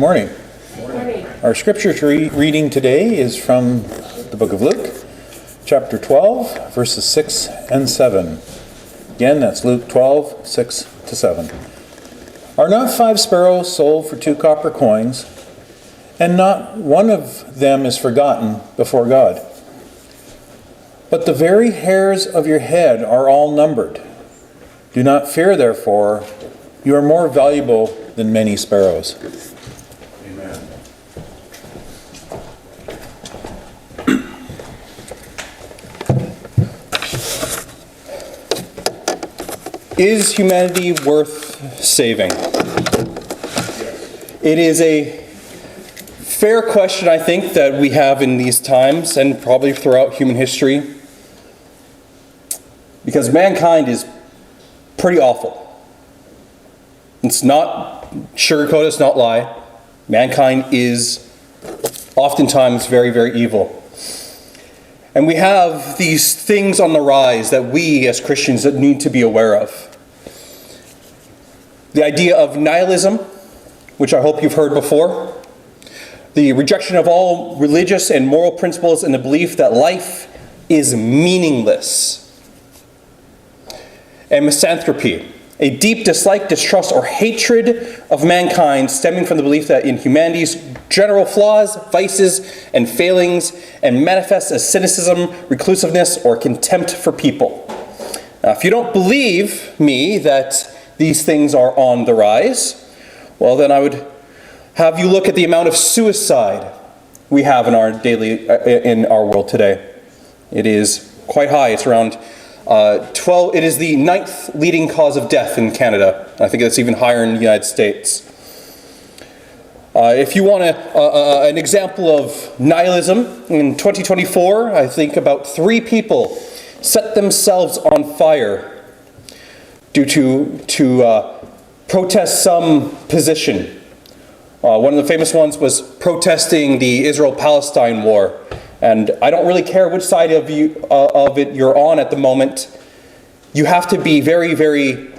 morning. Our scripture reading today is from the book of Luke, chapter 12, verses 6 and 7. Again, that's Luke 12, 6 to 7. Are not 5 sparrows sold for 2 copper coins, and not one of them is forgotten before God? But the very hairs of your head are all numbered. Do not fear, therefore, you are more valuable than many sparrows. Amen. Is humanity worth saving? It is a fair question, I think, that we have in these times and probably throughout human history. Because mankind is pretty awful. It's not sugarcoat, it's not lie. Mankind is oftentimes very, very evil. And we have these things on the rise that we as Christians need to be aware of. The idea of nihilism, which I hope you've heard before. The rejection of all religious and moral principles and the belief that life is meaningless. And misanthropy, a deep dislike, distrust, or hatred of mankind stemming from the belief that in humanity's general flaws, vices, and failings, and manifests as cynicism, reclusiveness, or contempt for people. Now, if you don't believe me that these things are on the rise, well, then I would have you look at the amount of suicide we have in our world today. It is quite high. It's around 12. It is the 9th leading cause of death in Canada. I think that's even higher in the United States. If you want an example of nihilism, in 2024, I think about 3 people set themselves on fire due to protest some position. One of the famous ones was protesting the Israel-Palestine war. And I don't really care which side of it you're on at the moment. You have to be very, very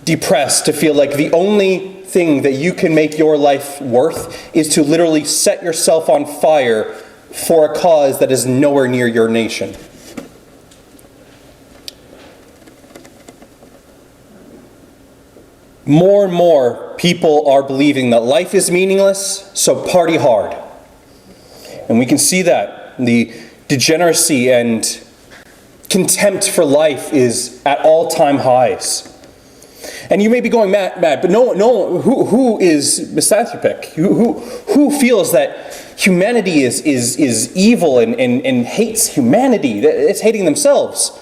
depressed to feel like the only thing that you can make your life worth is to literally set yourself on fire for a cause that is nowhere near your nation. More and more people are believing that life is meaningless, so party hard. And we can see that the degeneracy and contempt for life is at all-time highs. And you may be going, Matt, but no, who is misanthropic? Who feels that humanity is evil and hates humanity? It's hating themselves.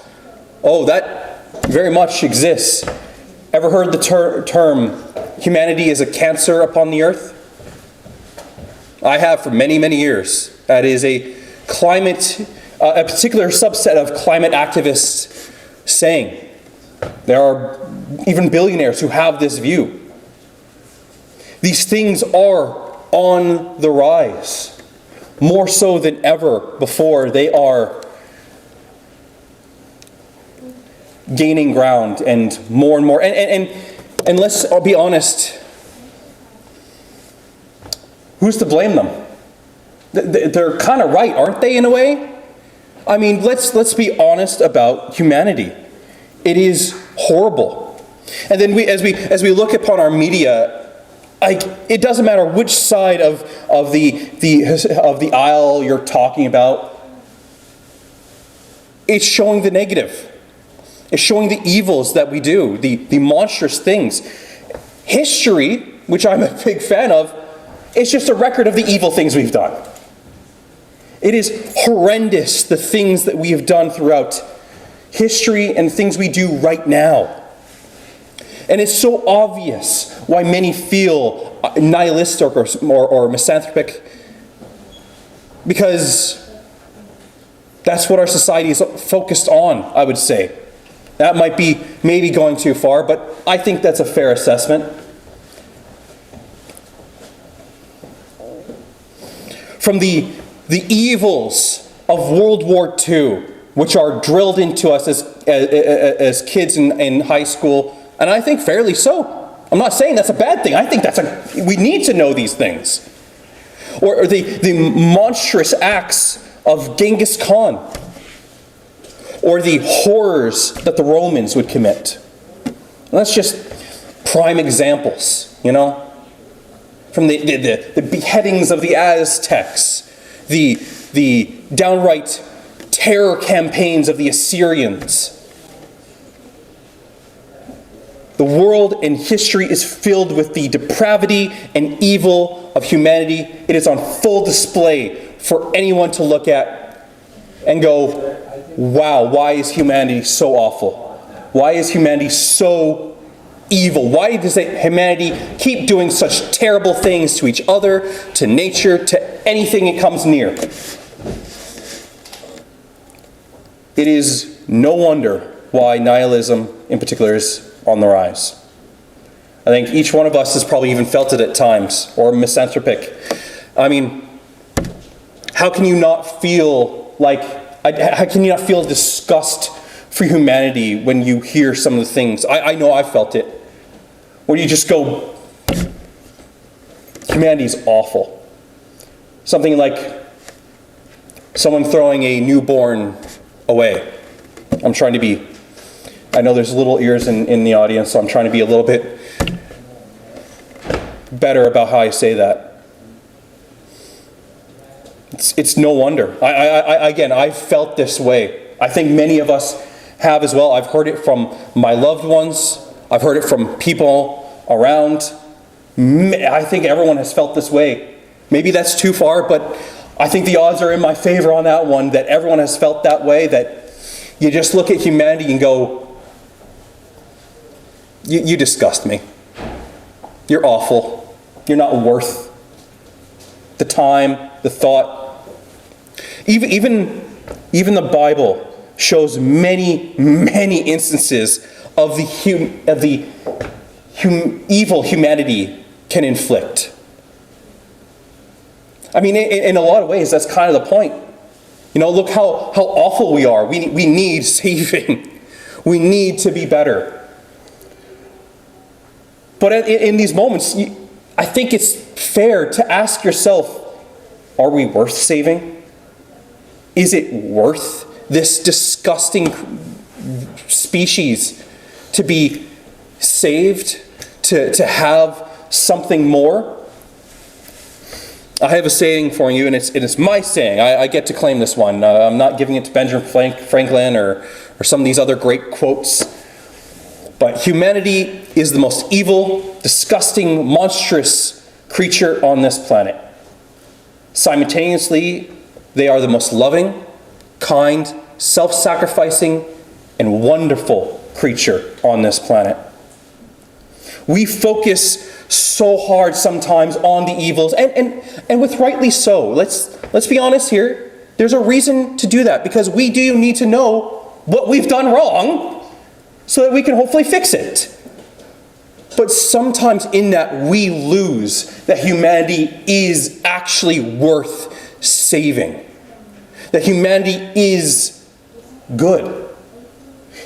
Oh, that very much exists. Ever heard the term humanity is a cancer upon the earth? I have for many, many years. That is a particular subset of climate activists saying. There are even billionaires who have this view. These things are on the rise. More so than ever before, they are gaining ground and more. And let's be honest, who's to blame them? They're kind of right, aren't they, in a way? I mean, let's be honest about humanity. It is horrible. And then as we look upon our media, it doesn't matter which side of the aisle you're talking about. It's showing the negative. It's showing the evils that we do, the monstrous things. History, which I'm a big fan of, is just a record of the evil things we've done. It is horrendous, the things that we have done throughout history and things we do right now. And it's so obvious why many feel nihilistic or misanthropic, because that's what our society is focused on, I would say. That might be maybe going too far, but I think that's a fair assessment. From the evils of World War II, which are drilled into us as kids in high school, and I think fairly so. I'm not saying that's a bad thing. I think we need to know these things. Or the monstrous acts of Genghis Khan. Or the horrors that the Romans would commit. And that's just prime examples, From the beheadings of the Aztecs, the downright terror campaigns of the Assyrians. The world and history is filled with the depravity and evil of humanity. It is on full display for anyone to look at and go, wow, why is humanity so awful? Why is humanity so evil? Why does humanity keep doing such terrible things to each other, to nature, to anything it comes near? It is no wonder why nihilism in particular is on the rise. I think each one of us has probably even felt it at times, or misanthropic. I mean, how can you not feel disgust for humanity when you hear some of the things? I know I felt it. Where you just go, humanity is awful. Something like someone throwing a newborn away. I know there's little ears in the audience, so I'm trying to be a little bit better about how I say that. It's no wonder. I've felt this way. I think many of us have as well. I've heard it from my loved ones. I've heard it from people around. I think everyone has felt this way. Maybe that's too far, but I think the odds are in my favor on that one, that everyone has felt that way, that you just look at humanity and go, you disgust me. You're awful. You're not worth the time, the thought. Even the Bible shows many, many instances of the evil humanity can inflict. I mean, in a lot of ways, that's kind of the point. Look how awful we are. We need saving. We need to be better. But in these moments, I think it's fair to ask yourself, are we worth saving? Is it worth this disgusting species to be saved, to have something more? I have a saying for you, and it's my saying. I get to claim this one. I'm not giving it to Benjamin Franklin or some of these other great quotes. But humanity is the most evil, disgusting, monstrous creature on this planet. Simultaneously, they are the most loving, kind, self-sacrificing, and wonderful creature on this planet. We focus so hard sometimes on the evils, and with rightly so. Let's be honest here. There's a reason to do that, because we do need to know what we've done wrong so that we can hopefully fix it. But sometimes in that we lose that humanity is actually worth saving. That humanity is good.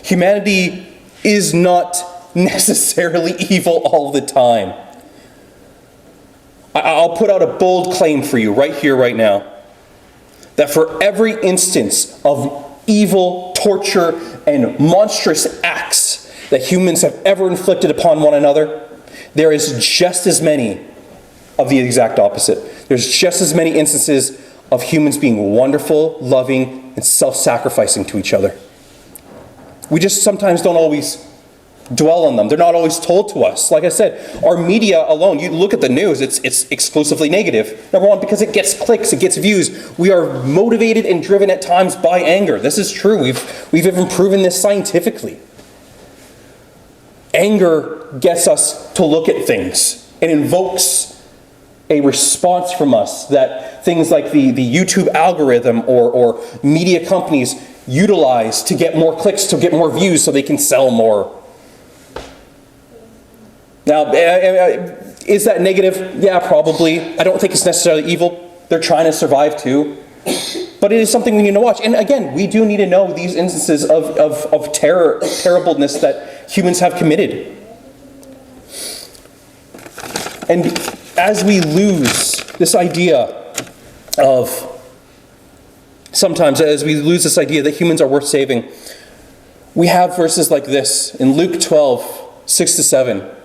Humanity is not necessarily evil all the time. I'll put out a bold claim for you right here, right now. That for every instance of evil, torture, and monstrous acts that humans have ever inflicted upon one another, there is just as many of the exact opposite. There's just as many instances of humans being wonderful, loving, and self-sacrificing to each other. We just sometimes don't always dwell on them. They're not always told to us. Like I said, our media alone, you look at the news, it's exclusively negative. Number one, because it gets clicks, it gets views. We are motivated and driven at times by anger. This is true. We've even proven this scientifically. Anger gets us to look at things. It invokes a response from us that things like the YouTube algorithm or media companies utilize to get more clicks, to get more views so they can sell more. Now, is that negative? Yeah, probably. I don't think it's necessarily evil. They're trying to survive too. But it is something we need to watch. And again, we do need to know these instances of terribleness that humans have committed. And as we lose this idea sometimes as we lose this idea that humans are worth saving, we have verses like this in Luke 12, 6-7.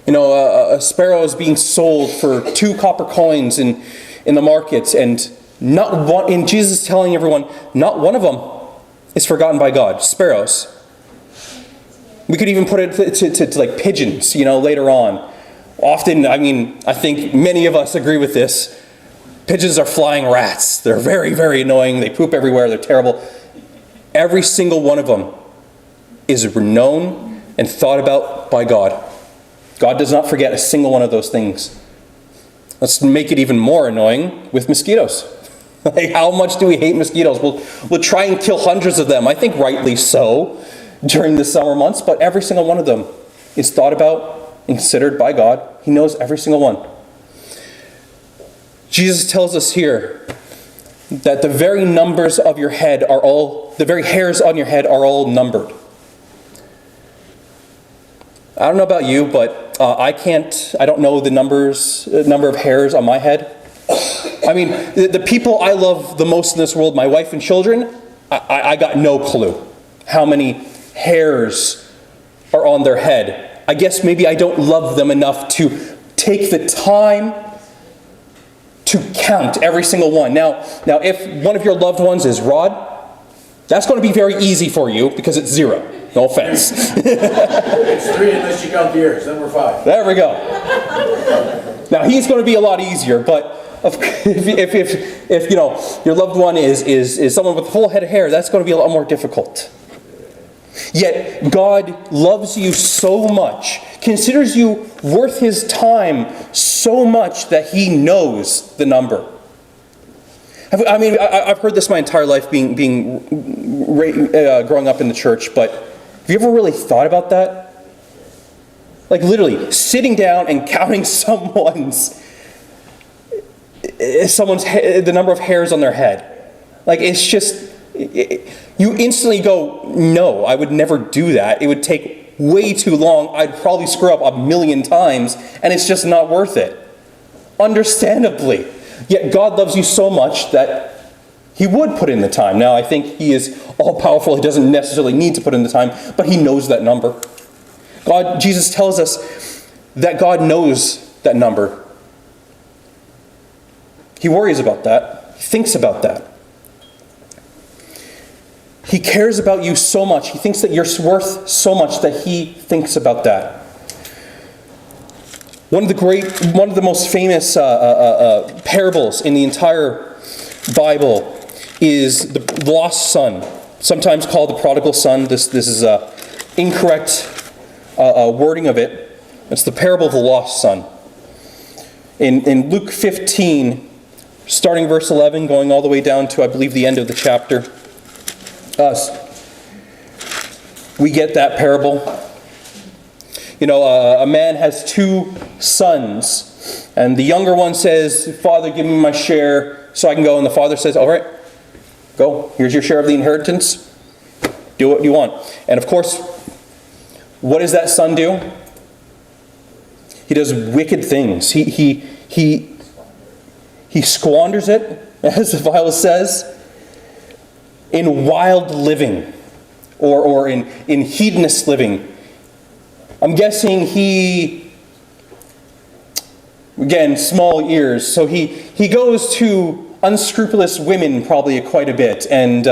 A sparrow is being sold for 2 copper coins in the markets, and Jesus is telling everyone, not one of them is forgotten by God. Sparrows. We could even put it to like pigeons, later on. Often, I think many of us agree with this. Pigeons are flying rats. They're very, very annoying. They poop everywhere. They're terrible. Every single one of them is known and thought about by God. God does not forget a single one of those things. Let's make it even more annoying with mosquitoes. Like, how much do we hate mosquitoes? We'll try and kill hundreds of them. I think rightly so during the summer months, but every single one of them is thought about and considered by God. He knows every single one. Jesus tells us here that the very hairs on your head are all numbered. I don't know about you, but I don't know the number of hairs on my head. The people I love the most in this world, my wife and children, I got no clue how many hairs are on their head. I guess maybe I don't love them enough to take the time to count every single one. Now, if one of your loved ones is Rod, that's going to be very easy for you because it's 0. No offense. It's 3 unless you count the ears, then we're 5. There we go. Now, he's going to be a lot easier, but if your loved one is someone with a full head of hair, that's going to be a lot more difficult. Yet God loves you so much, considers you worth His time so much that He knows the number. I've heard this my entire life growing up in the church, but have you ever really thought about that? Like literally sitting down and counting the number of hairs on their head. Like it's just, you instantly go, no, I would never do that. It would take way too long. I'd probably screw up 1,000,000 times, and it's just not worth it. Understandably. Yet God loves you so much that He would put in the time. Now, I think He is all-powerful. He doesn't necessarily need to put in the time, but He knows that number. Jesus tells us that God knows that number. He worries about that. He thinks about that. He cares about you so much. He thinks that you're worth so much that He thinks about that. One of the most famous parables in the entire Bible is the lost son, sometimes called the prodigal son. This is incorrect wording of it. It's the parable of the lost son. In Luke 15, starting verse 11, going all the way down to, I believe, the end of the chapter, we get that parable. A man has 2 sons, and the younger one says, "Father, give me my share so I can go." And the father says, "All right, go. Here's your share of the inheritance. Do what you want." And of course, what does that son do? He does wicked things. He squanders it, as the Bible says, in wild living or in hedonist living. I'm guessing again, small ears, so he goes to unscrupulous women probably quite a bit, and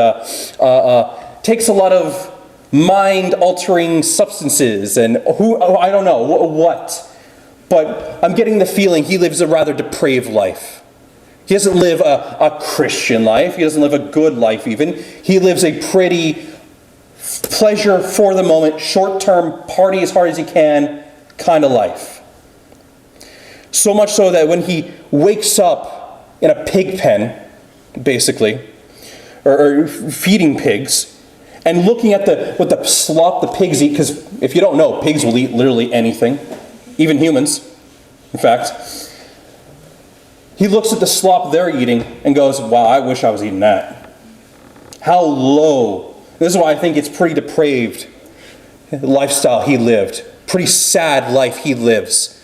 takes a lot of mind-altering substances, and I don't know what, but I'm getting the feeling he lives a rather depraved life. He doesn't live a Christian life. He doesn't live a good life even. He lives a pretty pleasure for the moment, short-term, party as hard as he can kind of life. So much so that when he wakes up in a pig pen, basically, or feeding pigs, and looking at what the slop the pigs eat, because if you don't know, pigs will eat literally anything, even humans, in fact. He looks at the slop they're eating and goes, "Wow, I wish I was eating that." How low. This is why I think it's pretty depraved lifestyle he lived. Pretty sad life he lives.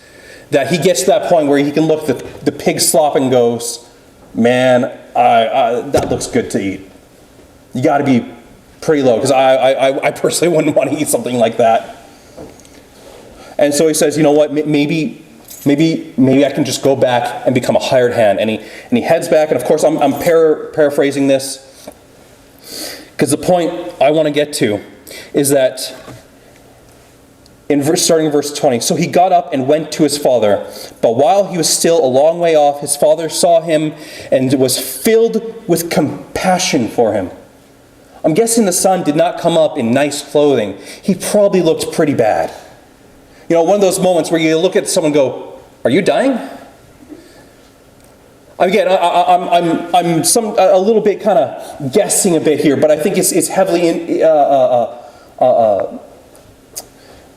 that he gets to that point where he can look at the pig slop and goes, man, that looks good to eat. You got to be pretty low, because I personally wouldn't want to eat something like that. And so he says, you know what, maybe I can just go back and become a hired hand. And he heads back, and of course I'm paraphrasing this, because the point I want to get to is that starting in verse 20, so he got up and went to his father. But while he was still a long way off, his father saw him and was filled with compassion for him. I'm guessing the son did not come up in nice clothing. He probably looked pretty bad. You know, one of those moments where you look at someone and go, are you dying? Again, I'm a little bit kind of guessing a bit here, but I think it's heavily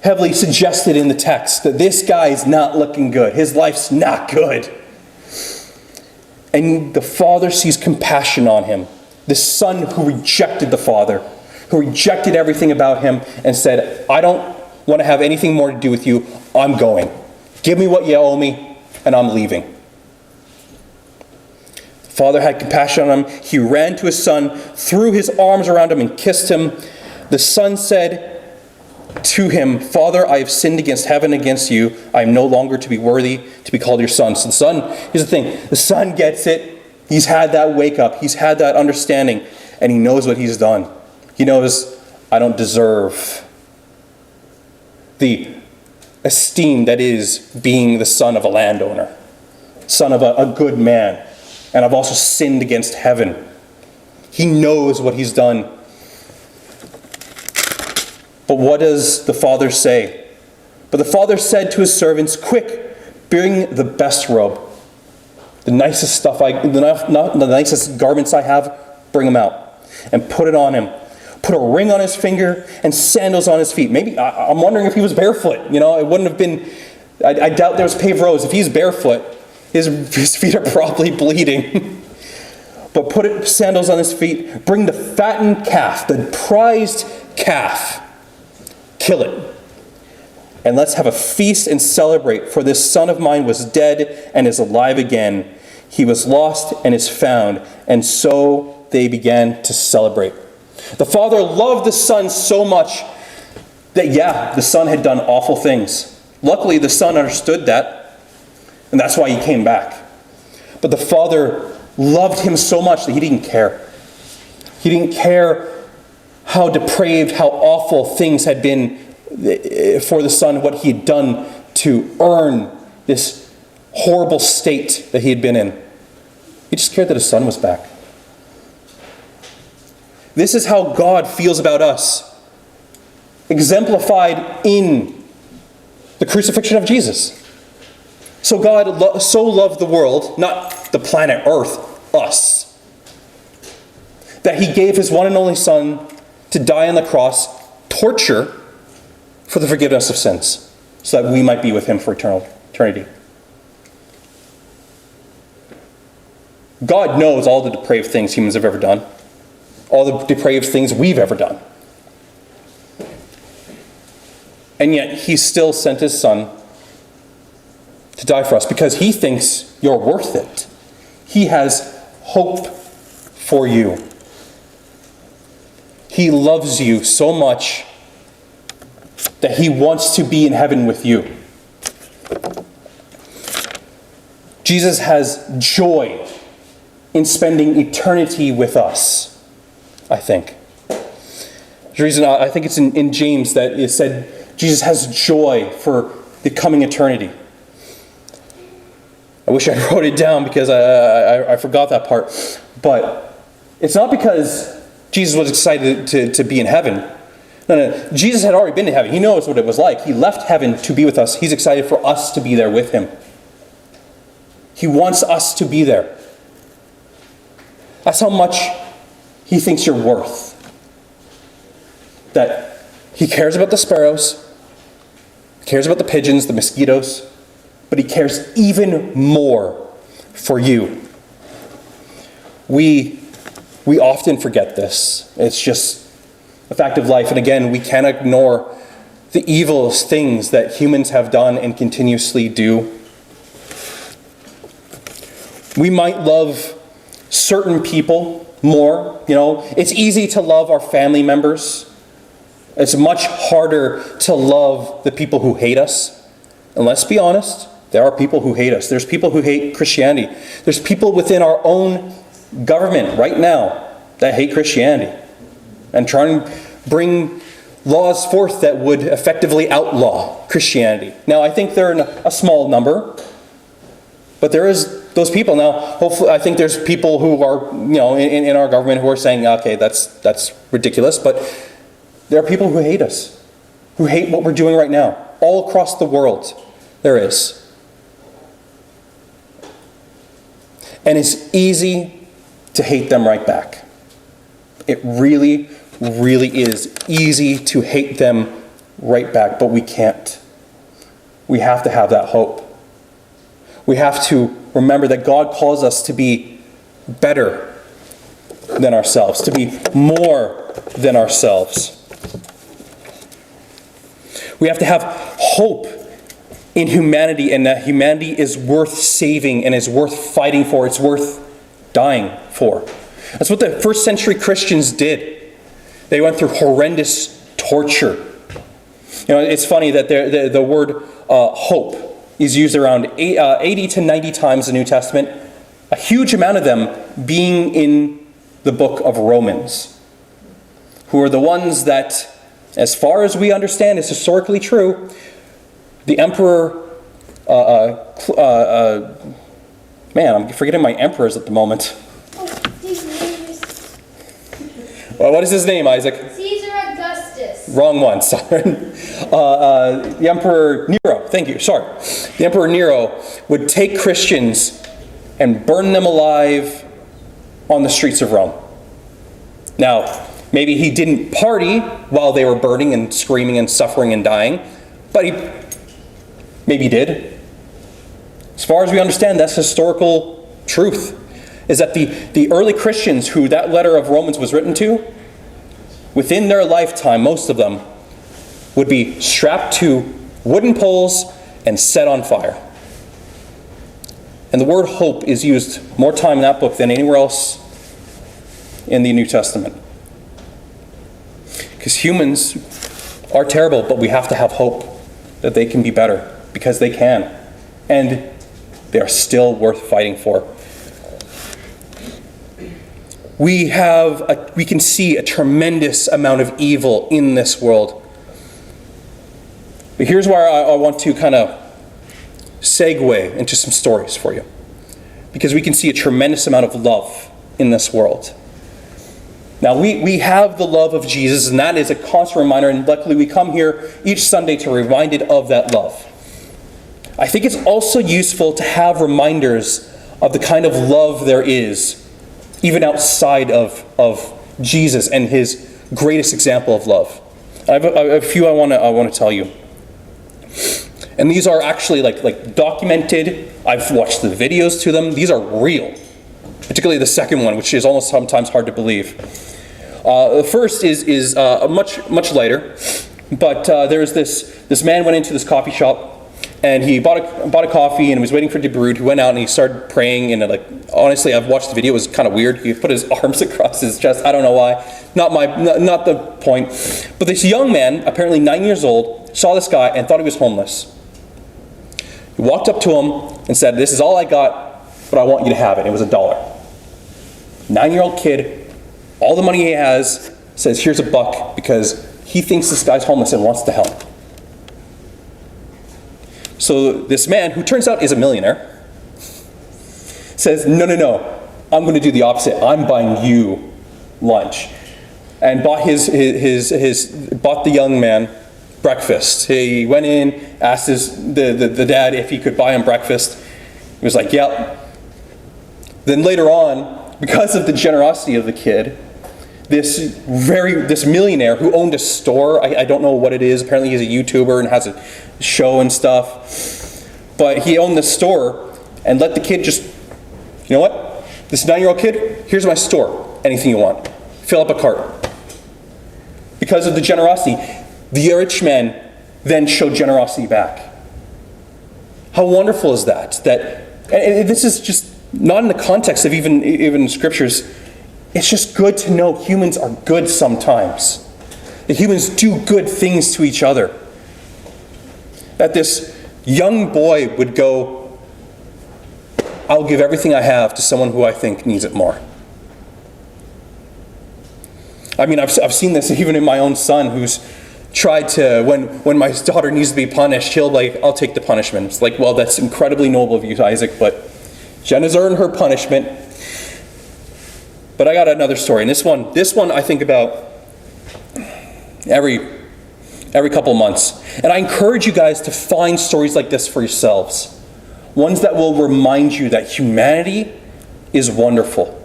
heavily suggested in the text that this guy is not looking good. His life's not good. And the father sees compassion on him. The son who rejected the father, who rejected everything about him and said, I don't want to have anything more to do with you. I'm going. Give me what you owe me, and I'm leaving. The father had compassion on him. He ran to his son, threw his arms around him, and kissed him. The son said to him, Father, I have sinned against heaven and against you. I am no longer to be worthy to be called your son. So the son, here's the thing, the son gets it. He's had that wake up. He's had that understanding, and he knows what he's done. He knows, I don't deserve the esteem that is being the son of a landowner, son of a good man, and I've also sinned against heaven. He knows what he's done. But what does the father say? But the father said to his servants, quick, bring the best robe, the nicest the nicest garments I have, bring them out, and put it on him. Put a ring on his finger and sandals on his feet. Maybe, I'm wondering if he was barefoot. You know, it wouldn't have been, I doubt there was paved roads. If he's barefoot, his feet are probably bleeding. But put sandals on his feet. Bring the fattened calf, the prized calf. Kill it. And let's have a feast and celebrate, for this son of mine was dead and is alive again. He was lost and is found. And so they began to celebrate. The father loved the son so much that, the son had done awful things. Luckily, the son understood that, and that's why he came back. But the father loved him so much that he didn't care. He didn't care how depraved, how awful things had been for the son, what he had done to earn this horrible state that he had been in. He just cared that his son was back. This is how God feels about us, exemplified in the crucifixion of Jesus. So God so loved the world, not the planet Earth, us, that he gave his one and only son to die on the cross, torture, for the forgiveness of sins, so that we might be with him for eternity. God knows all the depraved things humans have ever done, all the depraved things we've ever done. And yet he still sent his son to die for us because he thinks you're worth it. He has hope for you. He loves you so much that he wants to be in heaven with you. Jesus has joy in spending eternity with us, I think. The reason I think it's in James that it said Jesus has joy for the coming eternity. I wish I wrote it down because I forgot that part. But it's not because Jesus was excited to be in heaven. No. Jesus had already been to heaven. He knows what it was like. He left heaven to be with us. He's excited for us to be there with him. He wants us to be there. That's how much he thinks you're worth. That he cares about the sparrows, he cares about the pigeons, the mosquitoes, but he cares even more for you. We often forget this. It's just a fact of life. And again, we can't ignore the evil things that humans have done and continuously do. We might love certain people more. It's easy to love our family members. It's much harder to love the people who hate us. And let's be honest, there are people who hate us. There's people who hate Christianity. There's people within our own government right now that hate Christianity and try and bring laws forth that would effectively outlaw Christianity. Now, I think they're in a small number, but there is those people. Now, hopefully, I think there's people who are, in our government who are saying, okay, that's ridiculous, but there are people who hate us, who hate what we're doing right now, all across the world. There is. And it's easy to hate them right back. It really, really is easy to hate them right back, but we can't. We have to have that hope. We have to remember that God calls us to be better than ourselves, to be more than ourselves. We have to have hope in humanity, and that humanity is worth saving and is worth fighting for. It's worth dying for. That's what the first century Christians did. They went through horrendous torture. It's funny that the word hope is used around 80 to 90 times in the New Testament, a huge amount of them being in the book of Romans, who are the ones that, as far as we understand, is historically true. The emperor, man, I'm forgetting my emperors at the moment. Well, what is his name, Isaac? Caesar Augustus. Wrong one, sorry. The Emperor Nero, thank you, sorry. The Emperor Nero would take Christians and burn them alive on the streets of Rome. Now, maybe he didn't party while they were burning and screaming and suffering and dying, but he maybe did. As far as we understand, that's historical truth, is that the early Christians who that letter of Romans was written to, within their lifetime, most of them, would be strapped to wooden poles and set on fire. And the word hope is used more time in that book than anywhere else in the New Testament. Because humans are terrible, but we have to have hope that they can be better, because they can. And they are still worth fighting for. We can see a tremendous amount of evil in this world. But here's where I want to kind of segue into some stories for you. Because we can see a tremendous amount of love in this world. Now, we have the love of Jesus, and that is a constant reminder, and luckily we come here each Sunday to be reminded of that love. I think it's also useful to have reminders of the kind of love there is, even outside of Jesus and his greatest example of love. I have a few I want to tell you. And these are actually like documented. I've watched the videos to them. These are real. Particularly the second one, which is almost sometimes hard to believe. The first is much lighter, but there's this man went into this coffee shop, and he bought a coffee and was waiting for it to be brewed. He went out and he started praying, and honestly, I've watched the video. It was kind of weird. He put his arms across his chest. I don't know why. Not the point. But this young man, apparently 9 years old, saw this guy and thought he was homeless. He walked up to him and said, "This is all I got, but I want you to have it." It was $1. 9-year-old kid, all the money he has, says, "Here's $1," because he thinks this guy's homeless and wants to help. So this man, who turns out is a millionaire, says, no, I'm going to do the opposite. I'm buying you lunch. And bought bought the young man breakfast. He went in, asked the dad if he could buy him breakfast. He was like, yep. Then later on, because of the generosity of the kid, this millionaire who owned a store, I don't know what it is, apparently he's a YouTuber and has a show and stuff, but he owned this store and let the kid just, you know what, this 9-year-old kid, here's my store, anything you want, fill up a cart. Because of the generosity, the rich man then showed generosity back. How wonderful is that? And this is just not in the context of even scriptures, it's just good to know humans are good sometimes. That humans do good things to each other. That this young boy would go, I'll give everything I have to someone who I think needs it more. I mean, I've seen this even in my own son, who's tried to, when my daughter needs to be punished, he'll I'll take the punishment. It's like, well, that's incredibly noble of you, Isaac, but Jenna's earned her punishment. But I got another story, and this one I think about every couple of months. And I encourage you guys to find stories like this for yourselves. Ones that will remind you that humanity is wonderful.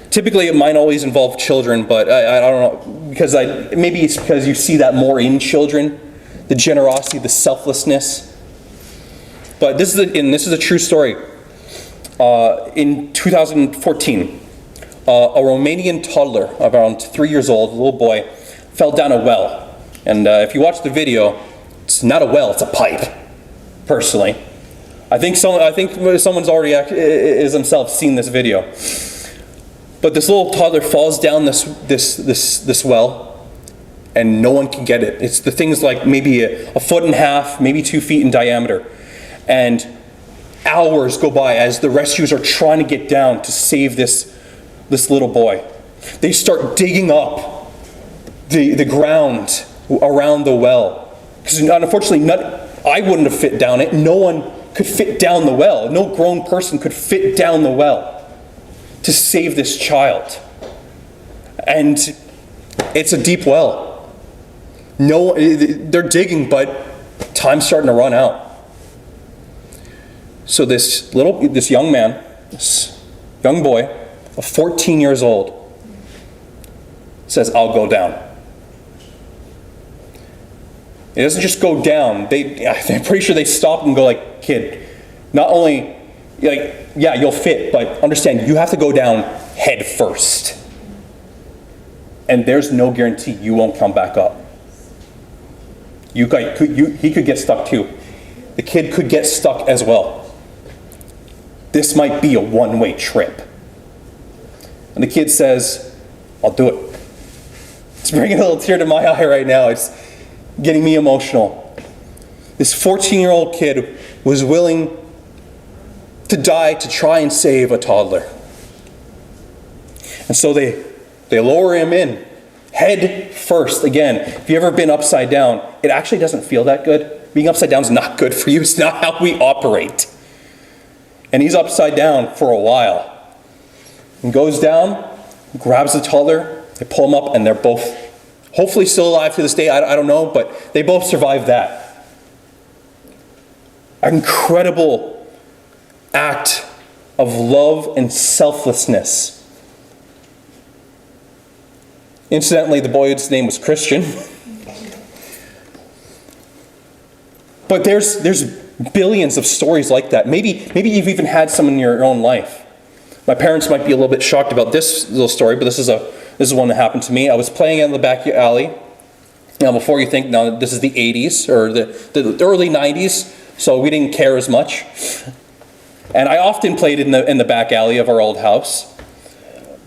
Typically, it might always involve children, but I don't know, because maybe it's because you see that more in children, the generosity, the selflessness. But this is a true story. In 2014, a Romanian toddler, around 3 years old, a little boy, fell down a well. And if you watch the video, it's not a well, it's a pipe, personally. I think someone's already is themselves seen this video. But this little toddler falls down this well, and no one can get it. It's the thing's like maybe a foot and a half, maybe 2 feet in diameter. And hours go by as the rescuers are trying to get down to save this little boy. They start digging up the ground around the well. Because unfortunately, I wouldn't have fit down it. No one could fit down the well. No grown person could fit down the well to save this child. And it's a deep well. They're digging, but time's starting to run out. So this young man, this young boy, of 14 years old, says, I'll go down. It doesn't just go down. I'm pretty sure they stop and go like, kid, not only, yeah, you'll fit, but understand, you have to go down head first. And there's no guarantee you won't come back up. He could get stuck too. The kid could get stuck as well. This might be a one-way trip. And the kid says, I'll do it. It's bringing a little tear to my eye right now. It's getting me emotional. This 14-year-old kid was willing to die to try and save a toddler. And so they lower him in, head first. Again, if you've ever been upside down, it actually doesn't feel that good. Being upside down is not good for you. It's not how we operate. And he's upside down for a while. And goes down, grabs the toddler, they pull him up, and they're both hopefully still alive to this day. I don't know, but they both survived that. An incredible act of love and selflessness. Incidentally, the boy's name was Christian. But there's billions of stories like that. Maybe you've even had some in your own life. My parents might be a little bit shocked about this little story, but this is one that happened to me. I was playing in the back alley. Now, before you think, now this is the 80s or the early 90s, so we didn't care as much. And I often played in the back alley of our old house.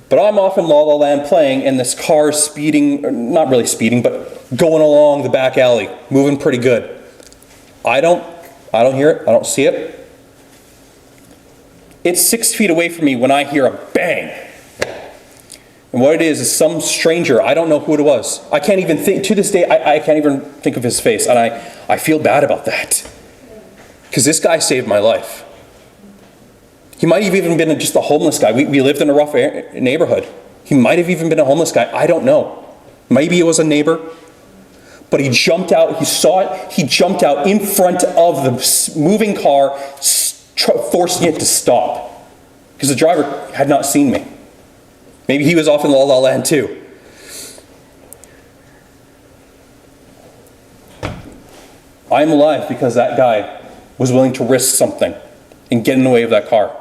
But I'm off in La La Land playing, and this car is speeding, or not really speeding, but going along the back alley, moving pretty good. I don't hear it. I don't see it. It's 6 feet away from me when I hear a bang. And what it is some stranger. I don't know who it was. I can't even think, to this day, I can't even think of his face. And I feel bad about that. Because this guy saved my life. He might have even been just a homeless guy. We lived in a rough neighborhood. He might have even been a homeless guy. I don't know. Maybe it was a neighbor. But he jumped out. He saw it. He jumped out in front of the moving car, forcing it to stop. Because the driver had not seen me. Maybe he was off in La La Land too. I'm alive because that guy was willing to risk something and get in the way of that car.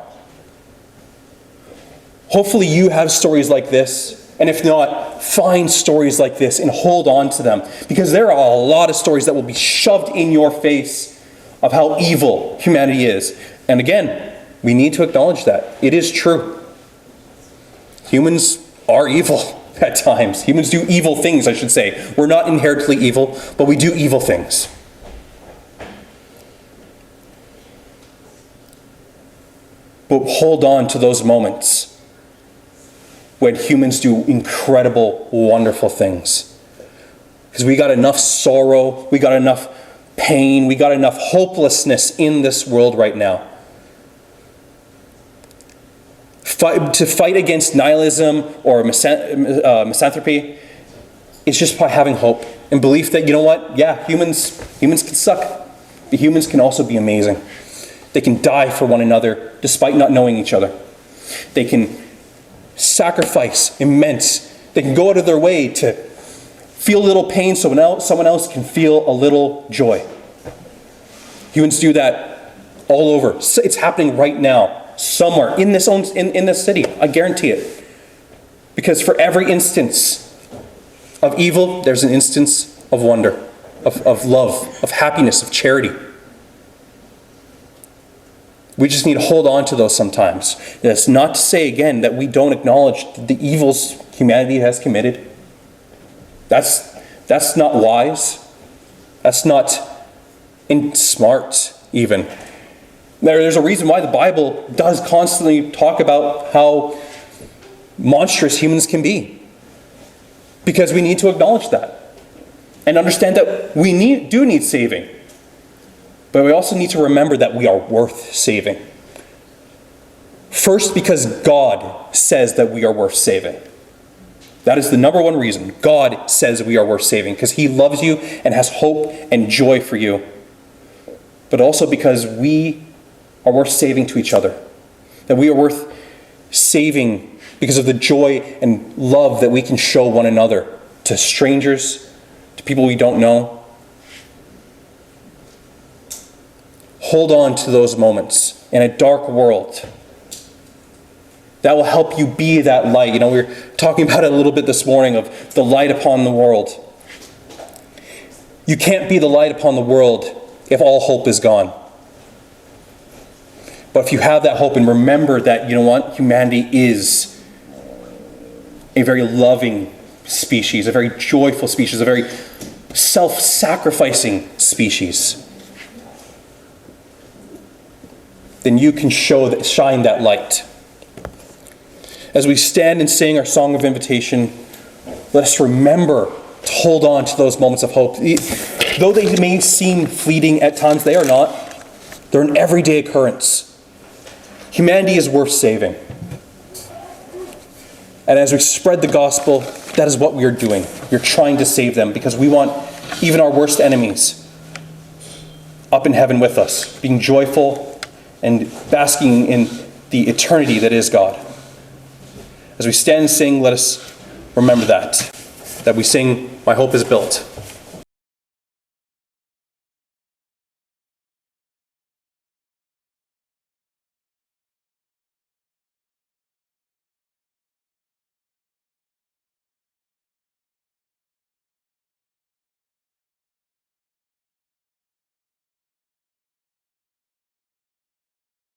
Hopefully you have stories like this. And if not, find stories like this and hold on to them. Because there are a lot of stories that will be shoved in your face of how evil humanity is. And again, We need to acknowledge that. It is true. Humans are evil at times. Humans do evil things, I should say. We're not inherently evil, but we do evil things. But hold on to those moments when humans do incredible, wonderful things. Because we got enough sorrow, we got enough pain, we got enough hopelessness in this world right now. To fight against nihilism or misanthropy is just by having hope and belief that, you know what, yeah, humans can suck, but humans can also be amazing. They can die for one another despite not knowing each other. They can sacrifice immense. They can go out of their way to feel a little pain so someone else can feel a little joy. Humans do that all over. It's happening right now. Somewhere in this city, I guarantee it. Because for every instance of evil, there's an instance of wonder, of love, of happiness, of charity. We just need to hold on to those sometimes. And it's not to say, again, that we don't acknowledge the evils humanity has committed. That's not wise. That's not smart, even. There's a reason why the Bible does constantly talk about how monstrous humans can be. Because we need to acknowledge that. And understand that we do need saving. But we also need to remember that we are worth saving. First, because God says that we are worth saving. That is the number one reason. God says we are worth saving. Because He loves you and has hope and joy for you. But also because we are worth saving to each other. That we are worth saving because of the joy and love that we can show one another. To strangers, to people we don't know. Hold on to those moments in a dark world. That will help you be that light. We were talking about it a little bit this morning of the light upon the world. You can't be the light upon the world if all hope is gone. But if you have that hope and remember that, you know what, humanity is a very loving species, a very joyful species, a very self-sacrificing species, then you can shine that light. As we stand and sing our song of invitation, let us remember to hold on to those moments of hope. Though they may seem fleeting at times, they are not. They're an everyday occurrence. Humanity is worth saving. And as we spread the gospel, that is what we are doing. We're trying to save them because we want even our worst enemies up in heaven with us, being joyful and basking in the eternity that is God. As we stand and sing, let us remember that we sing, "My hope is built."